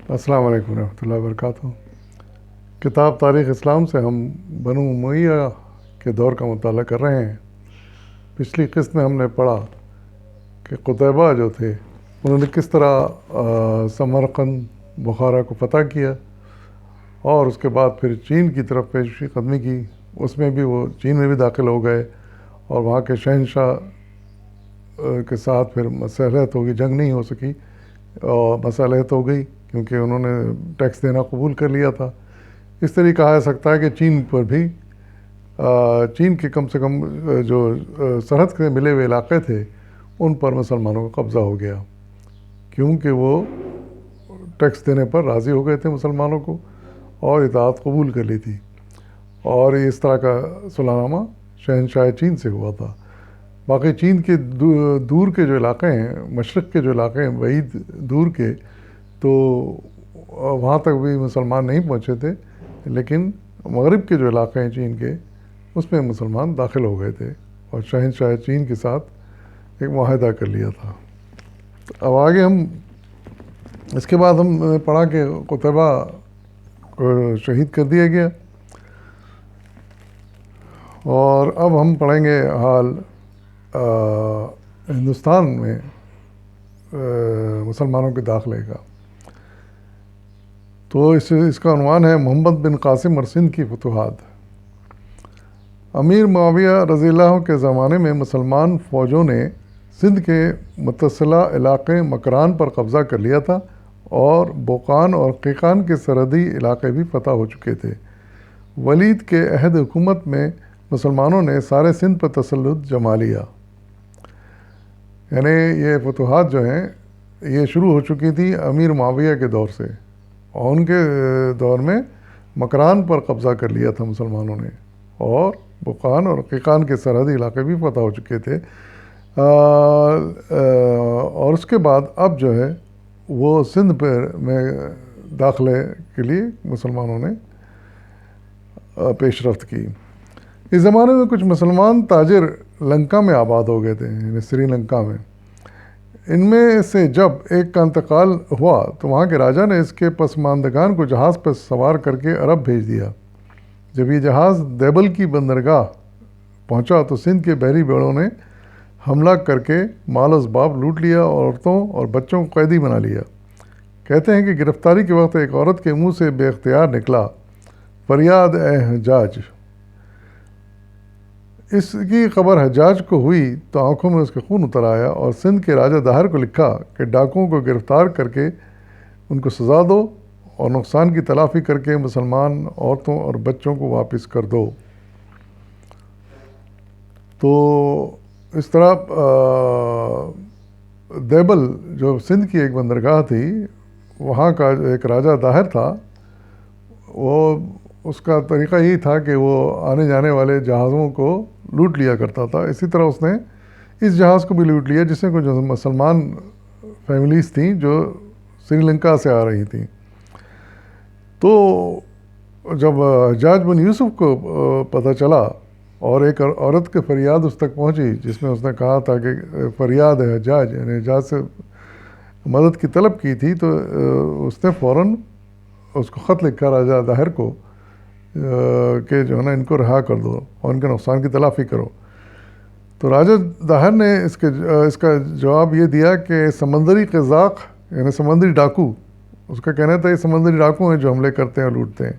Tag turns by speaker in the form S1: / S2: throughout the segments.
S1: السلام علیکم ورحمۃ اللہ وبرکاتہ۔ کتاب تاریخ اسلام سے ہم بنو امیہ کے دور کا مطالعہ کر رہے ہیں۔ پچھلی قسط میں ہم نے پڑھا کہ قتیبہ جو تھے انہوں نے کس طرح سمرقند بخارا کو فتح کیا اور اس کے بعد پھر چین کی طرف پیش قدمی کی۔ اس میں بھی وہ چین میں بھی داخل ہو گئے اور وہاں کے شہنشاہ کے ساتھ پھر مصالحت ہوگی، جنگ نہیں ہو سکی اور مصالحت ہو گئی کیونکہ انہوں نے ٹیکس دینا قبول کر لیا تھا۔ اس طرح کہا جا سکتا ہے کہ چین پر بھی چین کے کم سے کم جو سرحد کے ملے ہوئے علاقے تھے ان پر مسلمانوں کا قبضہ ہو گیا، کیونکہ وہ ٹیکس دینے پر راضی ہو گئے تھے مسلمانوں کو اور اطاعت قبول کر لی تھی، اور اس طرح کا صلح نامہ شہنشاہ چین سے ہوا تھا۔ باقی چین کے دور کے جو علاقے ہیں، مشرق کے جو علاقے ہیں بعید دور کے، تو وہاں تک بھی مسلمان نہیں پہنچے تھے، لیکن مغرب کے جو علاقے ہیں چین کے اس میں مسلمان داخل ہو گئے تھے اور شہنشاہ چین کے ساتھ ایک معاہدہ کر لیا تھا۔ اب آگے ہم اس کے بعد ہم نے پڑھا کہ قتیبہ کو شہید کر دیا گیا، اور اب ہم پڑھیں گے حال ہندوستان میں مسلمانوں کے داخلے کا۔ تو اس کا عنوان ہے محمد بن قاسم اور سندھ کی فتوحات۔ امیر معاویہ رضی اللہ عنہ کے زمانے میں مسلمان فوجوں نے سندھ کے متصلہ علاقے مکران پر قبضہ کر لیا تھا اور بوقان اور قیقان کے سرحدی علاقے بھی فتح ہو چکے تھے۔ ولید کے عہد حکومت میں مسلمانوں نے سارے سندھ پر تسلط جما لیا، یعنی یہ فتوحات جو ہیں یہ شروع ہو چکی تھی امیر معاویہ کے دور سے، اور ان کے دور میں مکران پر قبضہ کر لیا تھا مسلمانوں نے، اور بوقان اور قیقان کے سرحدی علاقے بھی فتح ہو چکے تھے۔ اور اس کے بعد اب جو ہے وہ سندھ میں داخلے کے لیے مسلمانوں نے پیش رفت کی۔ اس زمانے میں کچھ مسلمان تاجر لنکا میں آباد ہو گئے تھے، یعنی سری لنکا میں۔ ان میں سے جب ایک کا انتقال ہوا تو وہاں کے راجا نے اس کے پسماندگان کو جہاز پر سوار کر کے عرب بھیج دیا۔ جب یہ جہاز دیبل کی بندرگاہ پہنچا تو سندھ کے بحری بیڑوں نے حملہ کر کے مال و اسباب لوٹ لیا اور عورتوں اور بچوں کو قیدی بنا لیا۔ کہتے ہیں کہ گرفتاری کے وقت ایک عورت کے منہ سے بے اختیار نکلا، فریاد اے حجاج۔ اس کی خبر حجاج کو ہوئی تو آنکھوں میں اس کے خون اتر آیا، اور سندھ کے راجہ داہر کو لکھا کہ ڈاکوؤں کو گرفتار کر کے ان کو سزا دو اور نقصان کی تلافی کر کے مسلمان عورتوں اور بچوں کو واپس کر دو۔ تو اس طرح دیبل جو سندھ کی ایک بندرگاہ تھی، وہاں کا ایک راجہ داہر تھا، وہ اس کا طریقہ یہی تھا کہ وہ آنے جانے والے جہازوں کو لوٹ لیا کرتا تھا۔ اسی طرح اس نے اس جہاز کو بھی لوٹ لیا جس میں کچھ مسلمان فیملیز تھیں جو سری لنکا سے آ رہی تھیں۔ تو جب حجاج بن یوسف کو پتہ چلا اور ایک عورت کے فریاد اس تک پہنچی جس میں اس نے کہا تھا کہ فریاد ہے حجاج، یعنی حجاج سے مدد کی طلب کی تھی، تو اس نے فوراً اس کو خط لکھا راجہ داہر کو کہ جو ہے نا ان کو رہا کر دو اور ان کے نقصان کی تلافی کرو۔ تو راجہ داہر نے اس کا جواب یہ دیا کہ سمندری قزاق یعنی سمندری ڈاکو، اس کا کہنا تھا یہ سمندری ڈاکو ہیں جو حملے کرتے ہیں اور لوٹتے ہیں،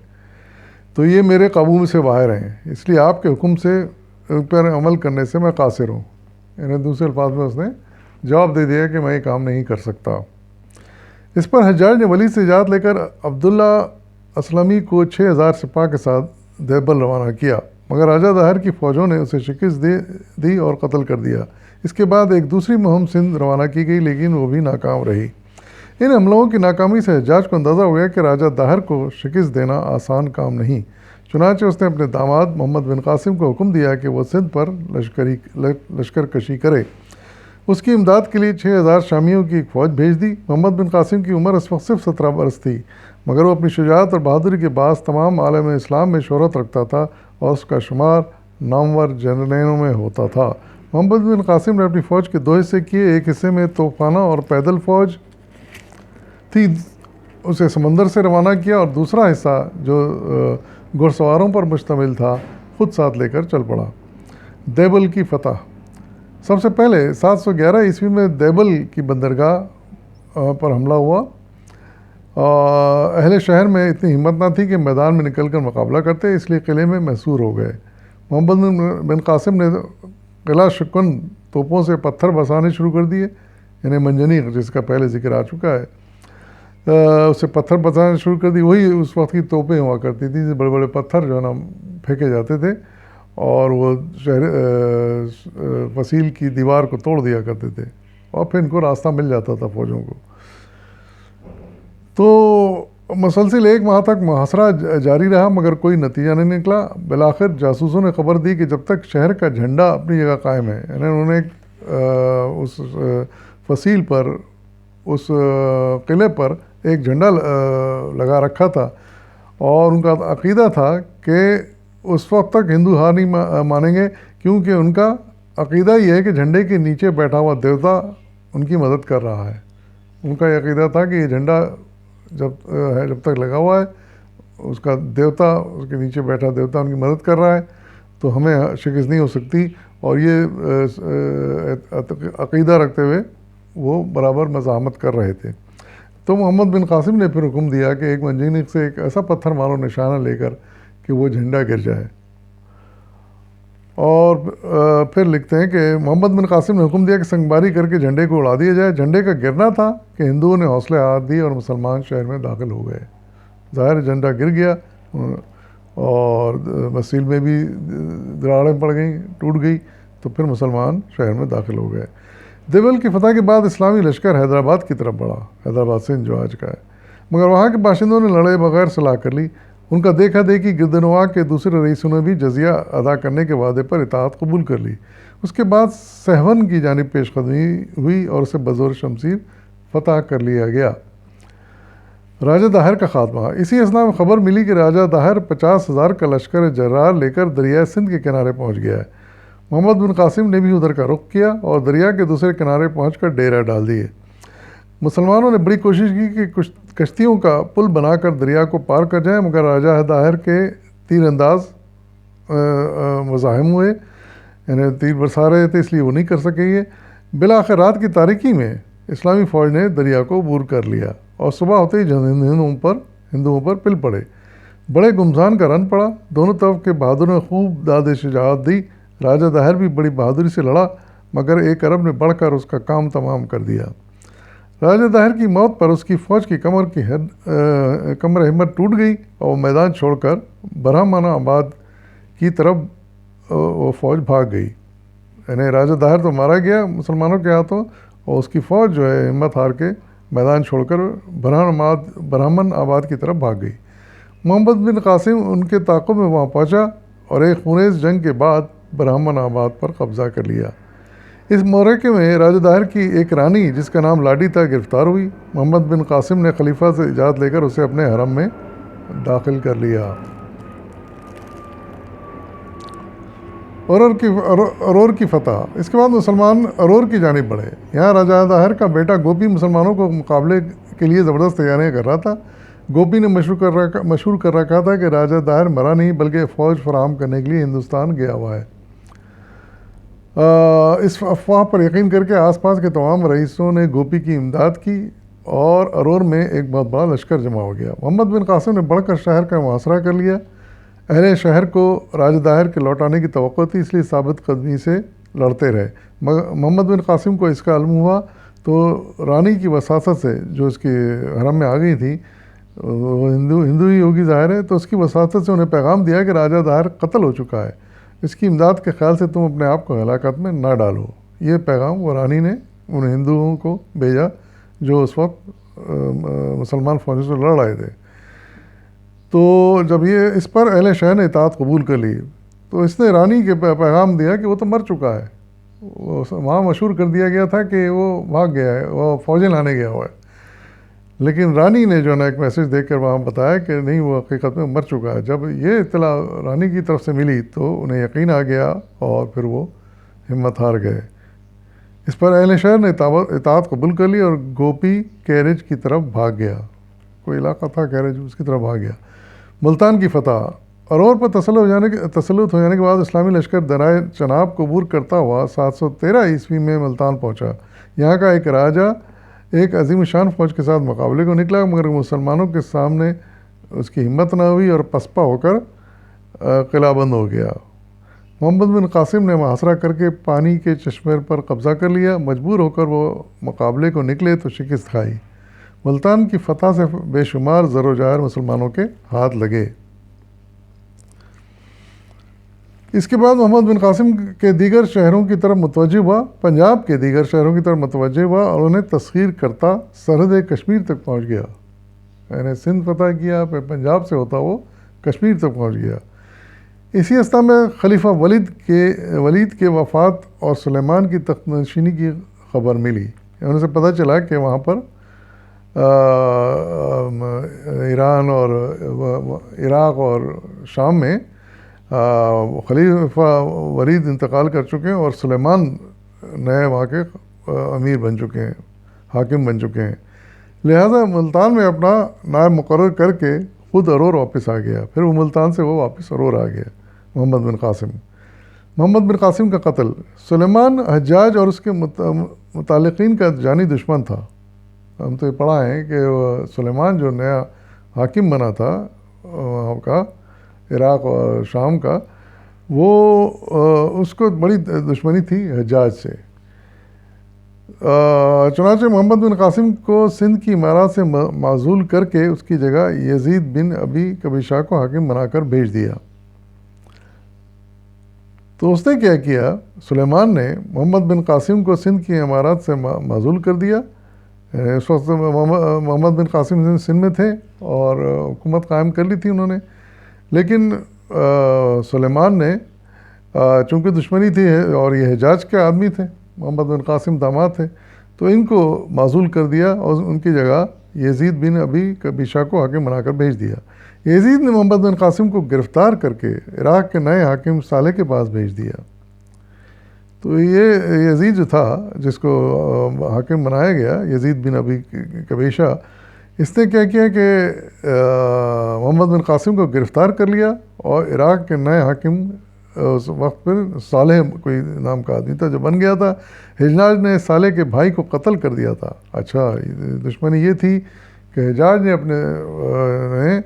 S1: تو یہ میرے قابو سے باہر ہیں، اس لیے آپ کے حکم سے پر عمل کرنے سے میں قاصر ہوں۔ یعنی دوسرے الفاظ میں اس نے جواب دے دیا کہ میں یہ کام نہیں کر سکتا۔ اس پر حجاج نے ولید سے اجازت لے کر عبداللہ اسلمی کو 6000 سپاہ کے ساتھ دیبل روانہ کیا، مگر راجہ داہر کی فوجوں نے اسے شکست دی اور قتل کر دیا۔ اس کے بعد ایک دوسری مہم سندھ روانہ کی گئی، لیکن وہ بھی ناکام رہی۔ ان حملوں کی ناکامی سے حجاج کو اندازہ ہو گیا کہ راجہ داہر کو شکست دینا آسان کام نہیں، چنانچہ اس نے اپنے داماد محمد بن قاسم کو حکم دیا کہ وہ سندھ پر لشکر کشی کرے۔ اس کی امداد کے لیے 6000 شامیوں کی ایک فوج بھیج دی۔ محمد بن قاسم کی عمر اس وقت صرف 17 برس تھی، مگر وہ اپنی شجاعت اور بہادری کے باعث تمام عالم اسلام میں شہرت رکھتا تھا اور اس کا شمار نامور جنرلوں میں ہوتا تھا۔ محمد بن قاسم نے اپنی فوج کے 2 حصے کیے، ایک حصے میں توپخانہ اور پیدل فوج تھی اسے سمندر سے روانہ کیا اور دوسرا حصہ جو گھڑ سواروں پر مشتمل تھا خود ساتھ لے کر چل پڑا۔ دیبل کی فتح۔ سب سے پہلے 711 عیسوی میں دیبل کی بندرگاہ پر حملہ ہوا۔ اہل شہر میں اتنی ہمت نہ تھی کہ میدان میں نکل کر مقابلہ کرتے، اس لیے قلعے میں محصور ہو گئے۔ محمد بن قاسم نے قلعہ شکن توپوں سے پتھر برسانے شروع کر دیے، یعنی منجنیق جس کا پہلے ذکر آ چکا ہے، اسے پتھر برسانے شروع کر دی۔ وہی اس وقت کی توپیں ہوا کرتی تھیں، بڑے بڑے پتھر جو ہے نا پھینکے جاتے تھے اور وہ شہر فصیل کی دیوار کو توڑ دیا کرتے تھے اور پھر ان کو راستہ مل جاتا تھا فوجوں کو۔ تو مسلسل 1 ماہ تک محاصرہ جاری رہا مگر کوئی نتیجہ نہیں نکلا۔ بالآخر جاسوسوں نے خبر دی کہ جب تک شہر کا جھنڈا اپنی جگہ قائم ہے، یعنی انہوں نے اس فصیل پر، اس قلعے پر ایک جھنڈا لگا رکھا تھا اور ان کا عقیدہ تھا کہ اس وقت تک ہندو ہار نہیں مانیں گے، کیونکہ ان کا عقیدہ یہ ہے کہ جھنڈے کے نیچے بیٹھا ہوا دیوتا ان کی مدد کر رہا ہے۔ ان کا یہ عقیدہ تھا کہ یہ جھنڈا جب تک لگا ہوا ہے، اس کا دیوتا، اس کے نیچے بیٹھا دیوتا ان کی مدد کر رہا ہے، تو ہمیں شکست نہیں ہو سکتی۔ اور یہ عقیدہ رکھتے ہوئے وہ برابر مزاحمت کر رہے تھے۔ تو محمد بن قاسم نے پھر حکم دیا کہ ایک منجنیق سے ایک ایسا پتھر مارو نشانہ لے کر کہ وہ جھنڈا گر جائے۔ اور پھر لکھتے ہیں کہ محمد بن قاسم نے حکم دیا کہ سنگباری کر کے جھنڈے کو اڑا دیا جائے۔ جھنڈے کا گرنا تھا کہ ہندوؤں نے حوصلے ہاتھ دیے اور مسلمان شہر میں داخل ہو گئے۔ ظاہر جھنڈا گر گیا اور وسیل میں بھی دراڑیں پڑ گئیں، ٹوٹ گئی، تو پھر مسلمان شہر میں داخل ہو گئے۔ دیبل کی فتح کے بعد اسلامی لشکر حیدرآباد کی طرف بڑھا، حیدرآباد سندھ جو آج کا ہے، مگر وہاں کے باشندوں نے لڑے بغیر صلاح کر لی۔ ان کا دیکھا دیکھی گردنواں کے دوسرے رئیسوں نے بھی جزیہ ادا کرنے کے وعدے پر اطاعت قبول کر لی۔ اس کے بعد سہون کی جانب پیش قدمی ہوئی اور اسے بزور شمشیر فتح کر لیا گیا۔ راجہ داہر کا خاتمہ۔ اسی اثناء میں خبر ملی کہ راجہ داہر 50,000 کا لشکر جرار لے کر دریائے سندھ کے کنارے پہنچ گیا ہے۔ محمد بن قاسم نے بھی ادھر کا رخ کیا اور دریا کے دوسرے کنارے پہنچ کر ڈیرہ ڈال دیے۔ مسلمانوں نے بڑی کوشش کی کہ کشتیوں کا پل بنا کر دریا کو پار کر جائیں، مگر راجہ داہر کے تیر انداز مزاحم ہوئے، یعنی تیر برسا رہے تھے، اس لیے وہ نہیں کر سکے یہ۔ بالآخر رات کی تاریکی میں اسلامی فوج نے دریا کو عبور کر لیا اور صبح ہوتے ہی ہندوؤں پر پل پڑے۔ بڑے گمزان کا رن پڑا، دونوں طرف کے بہادروں نے خوب داد شجاعت دی۔ راجہ داہر بھی بڑی بہادری سے لڑا مگر ایک عرب نے بڑھ کر اس کا کام تمام کر دیا۔ راجہ داہر کی موت پر اس کی فوج کی کمر ہمت ٹوٹ گئی اور وہ میدان چھوڑ کر برہمن آباد کی طرف وہ فوج بھاگ گئی۔ یعنی راجہ داہر تو مارا گیا مسلمانوں کے ہاتھوں اور اس کی فوج جو ہے ہمت ہار کے میدان چھوڑ کر برہمن آباد کی طرف بھاگ گئی۔ محمد بن قاسم ان کے تعاقب میں وہاں پہنچا اور ایک خونریز جنگ کے بعد برہمن آباد پر قبضہ کر لیا۔ اس معرکے میں راجہ داہر کی ایک رانی جس کا نام لاڈی تھا گرفتار ہوئی۔ محمد بن قاسم نے خلیفہ سے اجازت لے کر اسے اپنے حرم میں داخل کر لیا۔ ارور کی فتح۔ اس کے بعد مسلمان ارور کی جانب بڑھے۔ یہاں راجہ داہر کا بیٹا گوپی مسلمانوں کو مقابلے کے لیے زبردست تیاریاں کر رہا تھا۔ گوپی نے مشہور کر رکھا تھا کہ راجہ داہر مرا نہیں بلکہ فوج فراہم کرنے کے لیے ہندوستان گیا ہوا ہے۔ اس افواہ پر یقین کر کے آس پاس کے تمام رئیسوں نے گوپی کی امداد کی اور ارور میں ایک بہت بڑا لشکر جمع ہو گیا۔ محمد بن قاسم نے بڑھ کر شہر کا محاصرہ کر لیا۔ اہل شہر کو راجہ داہر کے لوٹ آنے کی توقع تھی، اس لیے ثابت قدمی سے لڑتے رہے۔ محمد بن قاسم کو اس کا علم ہوا تو رانی کی وساطت سے، جو اس کے حرم میں آ گئی تھی، وہ ہندو ہی ہوگی ظاہر ہے، تو اس کی وساطت سے انہیں پیغام دیا کہ راجہ داہر قتل ہو چکا ہے، اس کی امداد کے خیال سے تم اپنے آپ کو ہلاکت میں نہ ڈالو۔ یہ پیغام وہ رانی نے ان ہندوؤں کو بھیجا جو اس وقت مسلمان فوجوں سے لڑ رہے تھے۔ تو جب یہ اس پر اہل شہر نے اطاعت قبول کر لی تو اس نے رانی کے پیغام دیا کہ وہ تو مر چکا ہے، وہاں مشہور کر دیا گیا تھا کہ وہ بھاگ گیا ہے، وہ فوجیں لانے گیا ہوا ہے، لیکن رانی نے جو ہے نا ایک میسج دے کر وہاں بتایا کہ نہیں، وہ حقیقت میں مر چکا ہے۔ جب یہ اطلاع رانی کی طرف سے ملی تو انہیں یقین آ گیا اور پھر وہ ہمت ہار گئے۔ اس پر اہل شہر نے اطاعت قبول کر لی اور گوپی کیرج کی طرف بھاگ گیا۔ کوئی علاقہ تھا خیر جو اس کی طرف آ گیا۔ ملتان کی فتح، ارور پر تسلط ہو جانے کے بعد اسلامی لشکر درائے چناب کو عبور کرتا ہوا 713 عیسوی میں ملتان پہنچا۔ یہاں کا ایک راجہ ایک عظیم شان فوج کے ساتھ مقابلے کو نکلا، مگر مسلمانوں کے سامنے اس کی ہمت نہ ہوئی اور پسپا ہو کر قلعہ بند ہو گیا۔ محمد بن قاسم نے محاصرہ کر کے پانی کے چشمے پر قبضہ کر لیا۔ مجبور ہو کر وہ مقابلے کو نکلے تو شکست کھائی۔ ملتان کی فتح سے بے شمار زر و جاہر مسلمانوں کے ہاتھ لگے۔ اس کے بعد محمد بن قاسم کے دیگر شہروں کی طرف متوجہ ہوا، پنجاب کے دیگر شہروں کی طرف متوجہ ہوا اور انہیں تسخیر کرتا سرحد کشمیر تک پہنچ گیا۔ یعنی سندھ فتح کیا، پھر پنجاب سے ہوتا وہ کشمیر تک پہنچ گیا۔ اسی اثنا میں خلیفہ ولید کے وفات اور سلیمان کی تخت نشینی کی خبر ملی۔ ان سے پتہ چلا کہ وہاں پر ایران اور عراق اور شام میں خلیفہ ولید انتقال کر چکے ہیں اور سلیمان نئے وہاں کے امیر بن چکے ہیں، حاکم بن چکے ہیں۔ لہٰذا ملتان میں اپنا نائب مقرر کر کے خود ارور واپس آ گیا۔ پھر وہ ملتان سے وہ واپس ارور آ گیا محمد بن قاسم۔ محمد بن قاسم کا قتل، سلیمان حجاج اور اس کے متعلقین کا جانی دشمن تھا۔ ہم تو یہ پڑھا ہے کہ سلیمان جو نیا حاکم بنا تھا وہاں کا عراق اور شام کا، وہ اس کو بڑی دشمنی تھی حجاج سے۔ چنانچہ محمد بن قاسم کو سندھ کی امارات سے معزول کر کے اس کی جگہ یزید بن ابی کبیشہ کو حاکم بنا کر بھیج دیا۔ تو اس نے کیا کیا، سلیمان نے محمد بن قاسم کو سندھ کی امارات سے معزول کر دیا۔ اس وقت محمد بن قاسم سندھ میں تھے اور حکومت قائم کر لی تھی انہوں نے، لیکن سلیمان نے چونکہ دشمنی تھی اور یہ حجاج کے آدمی تھے، محمد بن قاسم داماد تھے، تو ان کو معزول کر دیا اور ان کی جگہ یزید بن ابی کبیشہ کو حاکم بنا کر بھیج دیا۔ یزید نے محمد بن قاسم کو گرفتار کر کے عراق کے نئے حاکم صالح کے پاس بھیج دیا۔ تو یہ یزید جو تھا جس کو حاکم بنایا گیا، یزید بن ابی کبیشہ، اس نے کیا کیا کہ محمد بن قاسم کو گرفتار کر لیا اور عراق کے نئے حاکم اس وقت پر صالح کوئی نام کا آدمی تھا جو بن گیا تھا۔ حجاج نے صالح کے بھائی کو قتل کر دیا تھا۔ اچھا، دشمنی یہ تھی کہ حجاج نے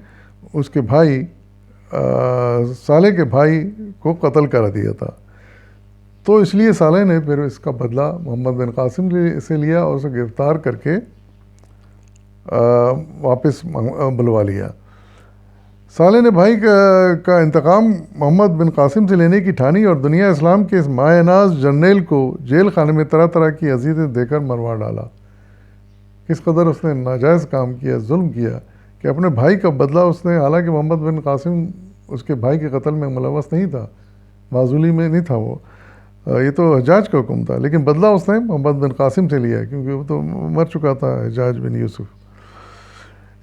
S1: اس کے بھائی صالح کے بھائی کو قتل کر دیا تھا، تو اس لیے صالح نے پھر اس کا بدلہ محمد بن قاسم سے لیا اور اسے گرفتار کر کے واپس بلوا لیا۔ صالح نے بھائی کا انتقام محمد بن قاسم سے لینے کی ٹھانی اور دنیا اسلام کے اس مایہ ناز جرنیل کو جیل خانے میں طرح طرح کی اذیتیں دے کر مروا ڈالا۔ کس قدر اس نے ناجائز کام کیا، ظلم کیا کہ اپنے بھائی کا بدلہ اس نے، حالانکہ محمد بن قاسم اس کے بھائی کے قتل میں ملوث نہیں تھا، معزولی میں نہیں تھا، وہ یہ تو حجاج کا حکم تھا، لیکن بدلہ اس نے محمد بن قاسم سے لیا کیونکہ وہ تو مر چکا تھا حجاج بن یوسف۔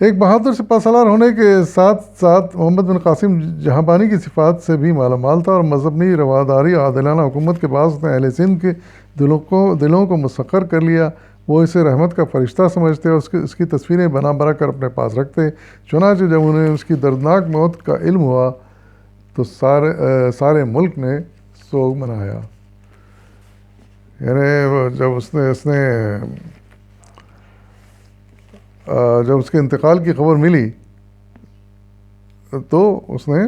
S1: ایک بہادر سپہ سالار ہونے کے ساتھ ساتھ محمد بن قاسم جہاں بانی کی صفات سے بھی مالا مال تھا اور مذہبی رواداری اور عادلانہ حکومت کے بعد اس نے اہل سندھ کے دلوں کو مسخر کر لیا۔ وہ اسے رحمت کا فرشتہ سمجھتے اور اس کی تصویریں بنا بنا کر اپنے پاس رکھتے۔ چنانچہ جب انہیں اس کی دردناک موت کا علم ہوا تو سارے ملک نے سوگ منایا۔ یعنی جب اس کے انتقال کی خبر ملی تو اس نے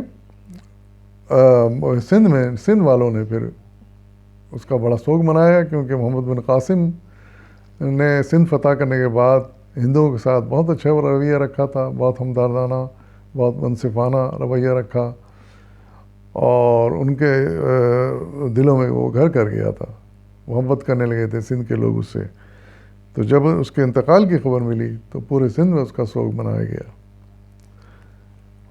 S1: سندھ والوں نے پھر اس کا بڑا سوگ منایا، کیونکہ محمد بن قاسم نے سندھ فتح کرنے کے بعد ہندوؤں کے ساتھ بہت اچھا رویہ رکھا تھا، بہت ہمدردانہ، بہت منصفانہ رویہ رکھا اور ان کے دلوں میں وہ گھر کر گیا تھا، محبت کرنے لگے تھے سندھ کے لوگ اس سے۔ تو جب اس کے انتقال کی خبر ملی تو پورے سندھ میں اس کا سوگ منایا گیا۔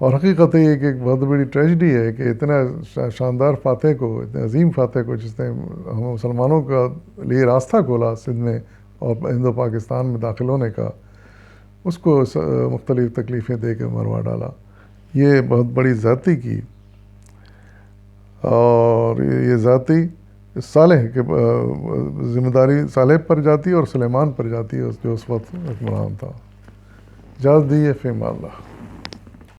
S1: اور حقیقت یہ کہ ایک بہت بڑی ٹریجڈی ہے کہ اتنا شاندار فاتح کو، اتنے عظیم فاتح کو جس نے ہم مسلمانوں کا لیے راستہ کھولا سندھ میں اور ہند و پاکستان میں داخل ہونے کا، اس کو مختلف تکلیفیں دے کے مروا ڈالا۔ یہ بہت بڑی زیادتی کی، اور یہ ذاتی صالح کے ذمہ داری صالح پر جاتی اور سلیمان پر جاتی ہے جو اس وقت حکمران تھا۔ اجازت دیجیے، فی امان اللہ۔